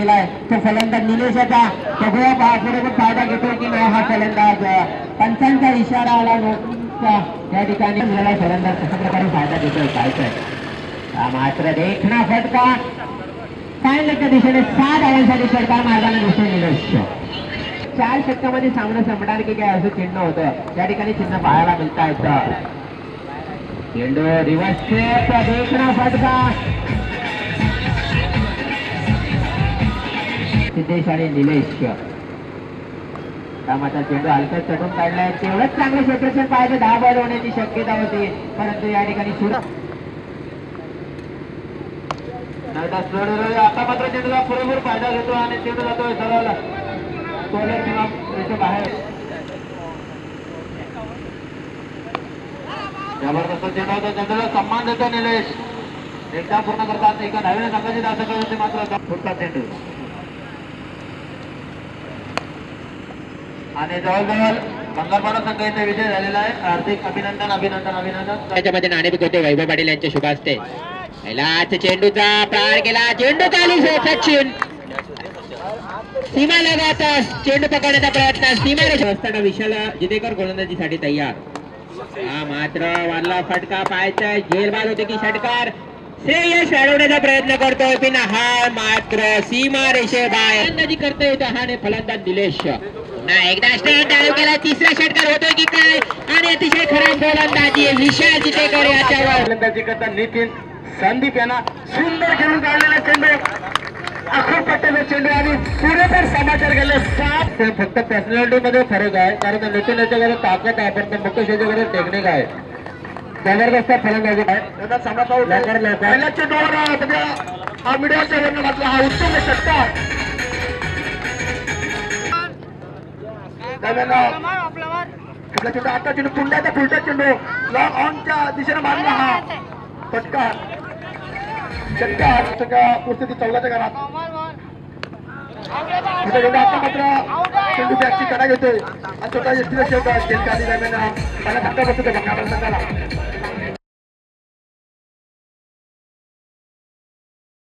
झालेला आहे. तो फलंदाज निलेश याचा बघूया बरोबर फायदा घेतो की नाही हा फलंदाज. पंचांचा इशारा आला या ठिकाणी फलंदाज कशा प्रकारे फायदा घेतोय पाहायचंय. मात्र देखणा फटका फायनलच्या दिशेने 7 धावांसाठी षटकार मारताना दिसतो निलेश. 4 षटकामध्ये सामना संपणार की काय असं चिन्ह होतं. या ठिकाणी चिन्ह पाहायला मिळत येतं. चेंडू रिव्हर्स स्टेप देखणा फटका सिद्धेश आणि निलेश. त्यामुळे चेंडू हलका चढून काढलाय. तेवढंच चांगलं क्षेत्रक्षण पाहिजे 10 बॉल होण्याची शक्यता होती, परंतु या ठिकाणी आता मात्र चेंडूला पुरेपूर फायदा घेतो आणि चेंडू जातोय सरळ कोलर किंवा त्याच्या बाहेर. जबरदस्त चेंडू होता. चेंडूला सन्मान देतो निलेश. एकदा पूर्ण करतात एका धावेने संघाची दाखल होते मात्र फुटला चेंडू आणि जवळजवळ बंगारपाडा संघ इथे विजय झालेला आहे. हार्दिक अभिनंदन अभिनंदन अभिनंदन. त्याच्यामध्ये नाणेफेक होते वैभव पाटील यांच्या शुभ हस्ते. पहिलाच चेंडूचा प्रार केला. चेंडू चालू सचिन सीमा लगात चेंडू पकडण्याचा प्रयत्न. सीमा असताना विशाल जितेकर गोलंदाजीसाठी तयार. हा मात्र वारला फटका पाहायचा. जेलबाद होते की षटकार श्रेयस वाढवण्याचा प्रयत्न करतोय पण हा मात्र सीमा रेषे बाहेर गोलंदाजी करतोय. हा फलंदाज निलेश पुन्हा एकदा स्टँड चालू केला. तिसरा षटकार होतोय की काय आणि अतिशय खराब गोलंदाजी विशाल जितेकर याच्यावर. गोलंदाजी करता नितीन संदीप यांना सुंदर खेळून काढलेला चेंडू अखूर पट्टेला चेंडू आणि पुरेपूर समाचार गेले. 7 फक्त पर्सनॅलिटी मध्ये फरक आहे, कारण नितीन याच्याकडे ताकद आहे पण मुकेश याच्याकडे टेक्निक आहे. जबरदस्त फलंदाजी आहे. मीडियाच्या वरून घातला हा उत्तम षटकार. चेंडू आता चेंडू पुंड्याचा फुलटा चेंडू लॉंग ऑनच्या दिशेने मारला. हा फटकार षटकार परिस्थिती 14च्या घरात. आता मात्र चेंडू बॅटची कडा घेतोय आणि स्वतः एसटीला शेवट दरम्यान मला धक्का बसतो बंगाल संघाला.